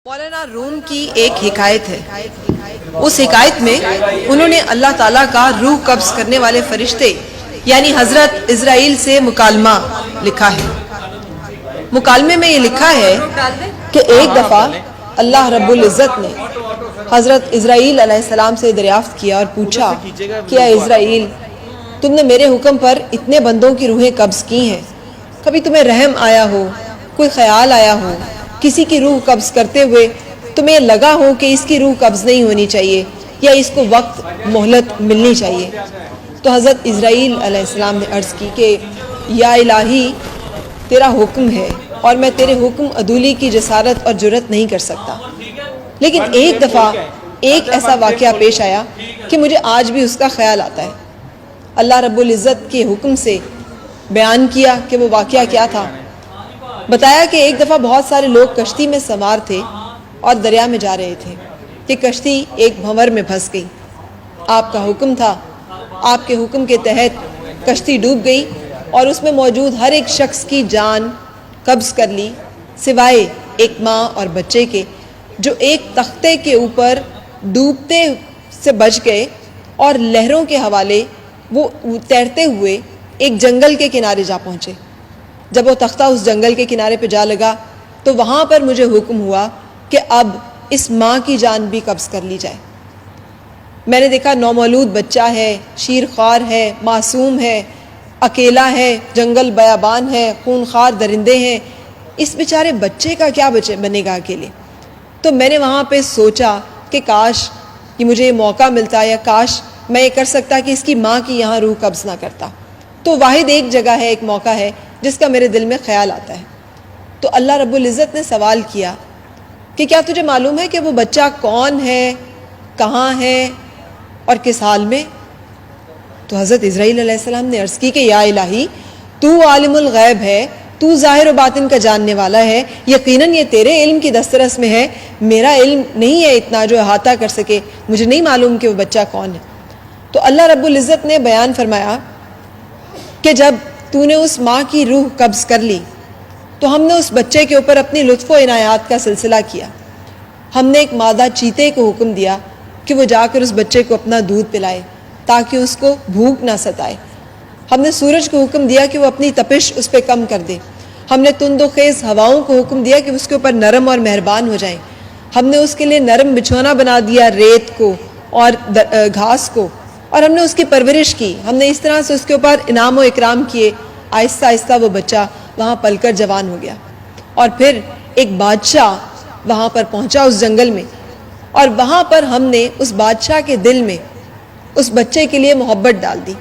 مولانا روم کی ایک حکایت ہے۔ اس حکایت میں انہوں نے اللہ تعالیٰ کا روح قبض کرنے والے فرشتے یعنی حضرت اسرائیل سے مکالمہ لکھا ہے۔ مکالمے میں یہ لکھا ہے کہ ایک دفعہ اللہ رب العزت نے حضرت اسرائیل علیہ السلام سے دریافت کیا اور پوچھا کہ اے اسرائیل، تم نے میرے حکم پر اتنے بندوں کی روحیں قبض کی ہیں، کبھی تمہیں رحم آیا ہو، کوئی خیال آیا ہو، کسی کی روح قبض کرتے ہوئے تمہیں لگا ہو کہ اس کی روح قبض نہیں ہونی چاہیے یا اس کو وقت مہلت ملنی چاہیے؟ تو حضرت اسرائیل علیہ السلام نے عرض کی کہ یا الہی، تیرا حکم ہے اور میں تیرے حکم عدولی کی جسارت اور جرت نہیں کر سکتا، لیکن ایک دفعہ ایک ایسا واقعہ پیش آیا کہ مجھے آج بھی اس کا خیال آتا ہے۔ اللہ رب العزت کے حکم سے بیان کیا کہ وہ واقعہ کیا تھا۔ بتایا کہ ایک دفعہ بہت سارے لوگ کشتی میں سوار تھے اور دریا میں جا رہے تھے کہ کشتی ایک بھنور میں پھنس گئی۔ آپ کا حکم تھا، آپ کے حکم کے تحت کشتی ڈوب گئی اور اس میں موجود ہر ایک شخص کی جان قبض کر لی، سوائے ایک ماں اور بچے کے، جو ایک تختے کے اوپر ڈوبتے سے بچ گئے اور لہروں کے حوالے وہ تیرتے ہوئے ایک جنگل کے کنارے جا پہنچے۔ جب وہ تختہ اس جنگل کے کنارے پہ جا لگا تو وہاں پر مجھے حکم ہوا کہ اب اس ماں کی جان بھی قبض کر لی جائے۔ میں نے دیکھا نومولود بچہ ہے، شیرخوار ہے، معصوم ہے، اکیلا ہے، جنگل بیابان ہے، خونخوار درندے ہیں، اس بیچارے بچے کا کیا بنے گا اکیلے؟ تو میں نے وہاں پہ سوچا کہ کاش کہ مجھے یہ موقع ملتا یا کاش میں یہ کر سکتا کہ اس کی ماں کی یہاں روح قبض نہ کرتا۔ تو واحد ایک جگہ ہے، ایک موقع ہے جس کا میرے دل میں خیال آتا ہے۔ تو اللہ رب العزت نے سوال کیا کہ کیا تجھے معلوم ہے کہ وہ بچہ کون ہے، کہاں ہے اور کس حال میں؟ تو حضرت اسرائیل علیہ السلام نے عرض کی کہ یا الہی، تو عالم الغیب ہے، تو ظاہر و باطن کا جاننے والا ہے، یقیناً یہ تیرے علم کی دسترس میں ہے، میرا علم نہیں ہے اتنا جو احاطہ کر سکے، مجھے نہیں معلوم کہ وہ بچہ کون ہے۔ تو اللہ رب العزت نے بیان فرمایا کہ جب تو نے اس ماں کی روح قبض کر لی تو ہم نے اس بچے کے اوپر اپنی لطف و عنایات کا سلسلہ کیا۔ ہم نے ایک مادہ چیتے کو حکم دیا کہ وہ جا کر اس بچے کو اپنا دودھ پلائے تاکہ اس کو بھوک نہ ستائے۔ ہم نے سورج کو حکم دیا کہ وہ اپنی تپش اس پہ کم کر دے۔ ہم نے تند و خیز ہواؤں کو حکم دیا کہ اس کے اوپر نرم اور مہربان ہو جائیں۔ ہم نے اس کے لیے نرم بچھونا بنا دیا ریت کو اور گھاس کو، اور ہم نے اس کی پرورش کی۔ ہم نے اس طرح سے اس کے اوپر انعام و اکرام کیے، آہستہ آہستہ وہ بچہ وہاں پل کر جوان ہو گیا۔ اور پھر ایک بادشاہ وہاں پر پہنچا اس جنگل میں، اور وہاں پر ہم نے اس بادشاہ کے دل میں اس بچے کے لیے محبت ڈال دی۔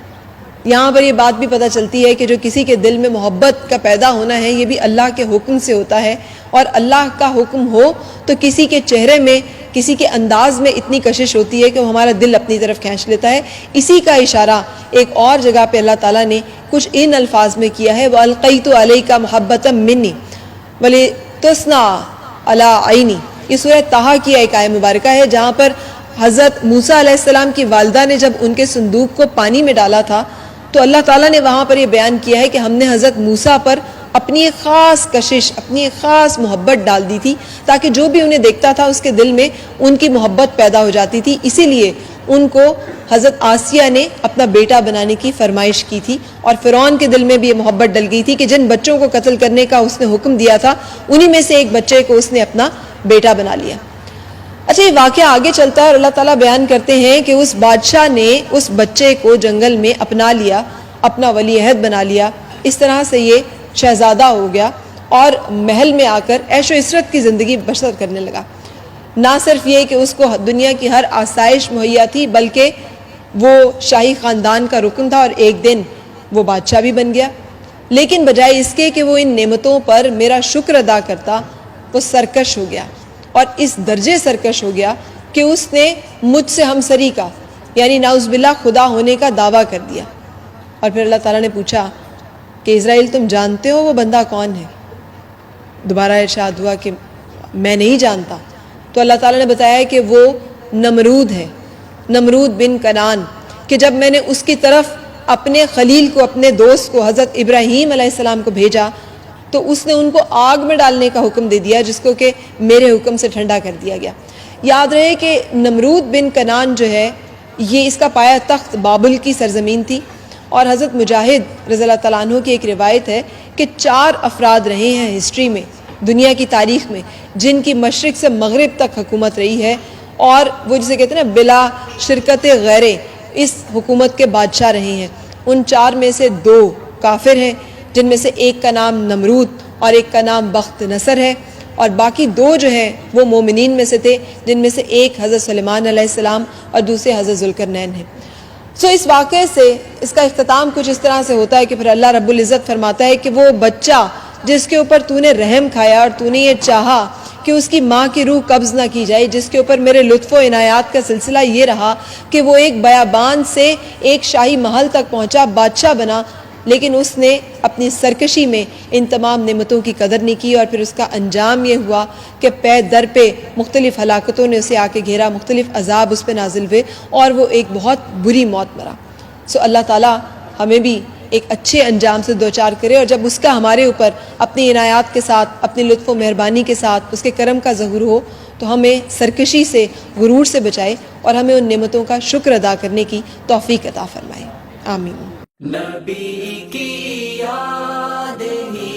یہاں پر یہ بات بھی پتہ چلتی ہے کہ جو کسی کے دل میں محبت کا پیدا ہونا ہے یہ بھی اللہ کے حکم سے ہوتا ہے، اور اللہ کا حکم ہو تو کسی کے چہرے میں، کسی کے انداز میں اتنی کشش ہوتی ہے کہ وہ ہمارا دل اپنی طرف کھینچ لیتا ہے۔ اسی کا اشارہ ایک اور جگہ پہ اللہ تعالیٰ نے کچھ ان الفاظ میں کیا ہے، وَأَلْقَيْتُ عَلَيْكَ مَحَبَّةً مِّنِّي وَلِتُصْنَعَ عَلَىٰ عَيْنِي۔ یہ سورہ طٰہٰ کی ایک آیت مبارکہ ہے جہاں پر حضرت موسیٰ علیہ السلام کی والدہ نے جب ان کے صندوق کو پانی میں ڈالا تھا تو اللہ تعالیٰ نے وہاں پر یہ بیان کیا ہے کہ ہم نے حضرت موسیٰ پر اپنی ایک خاص کشش، اپنی ایک خاص محبت ڈال دی تھی تاکہ جو بھی انہیں دیکھتا تھا اس کے دل میں ان کی محبت پیدا ہو جاتی تھی۔ اسی لیے ان کو حضرت آسیہ نے اپنا بیٹا بنانے کی فرمائش کی تھی، اور فرعون کے دل میں بھی یہ محبت ڈل گئی تھی کہ جن بچوں کو قتل کرنے کا اس نے حکم دیا تھا انہی میں سے ایک بچے کو اس نے اپنا بیٹا بنا لیا۔ اچھا، یہ واقعہ آگے چلتا ہے اور اللہ تعالیٰ بیان کرتے ہیں کہ اس بادشاہ نے اس بچے کو جنگل میں اپنا لیا، اپنا ولی عہد بنا لیا۔ اس طرح سے یہ شہزادہ ہو گیا اور محل میں آ کر عیش و عشرت کی زندگی بسر کرنے لگا۔ نہ صرف یہ کہ اس کو دنیا کی ہر آسائش مہیا تھی بلکہ وہ شاہی خاندان کا رکن تھا اور ایک دن وہ بادشاہ بھی بن گیا، لیکن بجائے اس کے کہ وہ ان نعمتوں پر میرا شکر ادا کرتا، وہ سرکش ہو گیا، اور اس درجے سرکش ہو گیا کہ اس نے مجھ سے ہمسری کا یعنی نعوذ باللہ خدا ہونے کا دعویٰ کر دیا۔ اور پھر اللہ تعالیٰ نے پوچھا کہ اسرائیل، تم جانتے ہو وہ بندہ کون ہے؟ دوبارہ ارشاد ہوا کہ میں نہیں جانتا۔ تو اللہ تعالیٰ نے بتایا کہ وہ نمرود ہے، نمرود بن کنعان، کہ جب میں نے اس کی طرف اپنے خلیل کو، اپنے دوست کو، حضرت ابراہیم علیہ السلام کو بھیجا تو اس نے ان کو آگ میں ڈالنے کا حکم دے دیا جس کو کہ میرے حکم سے ٹھنڈا کر دیا گیا۔ یاد رہے کہ نمرود بن کنان جو ہے یہ اس کا پایا تخت بابل کی سرزمین تھی، اور حضرت مجاہد رضی اللہ تعالیٰ عنہ کی ایک روایت ہے کہ 4 افراد رہے ہیں ہسٹری میں، دنیا کی تاریخ میں، جن کی مشرق سے مغرب تک حکومت رہی ہے، اور وہ جسے کہتے ہیں نا بلا شرکت غیرے اس حکومت کے بادشاہ رہے ہیں۔ ان 4 میں سے 2 کافر ہیں، جن میں سے ایک کا نام نمرود اور ایک کا نام بخت نصر ہے، اور باقی 2 جو ہیں وہ مومنین میں سے تھے، جن میں سے ایک حضرت سلیمان علیہ السلام اور دوسرے حضرت ذوالقرنین ہیں۔ اس واقعے سے اس کا اختتام کچھ اس طرح سے ہوتا ہے کہ پھر اللہ رب العزت فرماتا ہے کہ وہ بچہ جس کے اوپر تو نے رحم کھایا اور تو نے یہ چاہا کہ اس کی ماں کی روح قبض نہ کی جائے، جس کے اوپر میرے لطف و عنایات کا سلسلہ یہ رہا کہ وہ ایک بیابان سے ایک شاہی محل تک پہنچا، بادشاہ بنا، لیکن اس نے اپنی سرکشی میں ان تمام نعمتوں کی قدر نہیں کی، اور پھر اس کا انجام یہ ہوا کہ پے در پہ مختلف ہلاکتوں نے اسے آ کے گھیرا، مختلف عذاب اس پہ نازل ہوئے، اور وہ ایک بہت بری موت مرا۔ اللہ تعالیٰ ہمیں بھی ایک اچھے انجام سے دوچار کرے، اور جب اس کا ہمارے اوپر اپنی عنایات کے ساتھ، اپنی لطف و مہربانی کے ساتھ اس کے کرم کا ظہور ہو تو ہمیں سرکشی سے، غرور سے بچائے، اور ہمیں ان نعمتوں کا شکر ادا کرنے کی توفیق عطا فرمائے۔ آمین۔ نبی کی یاد ہی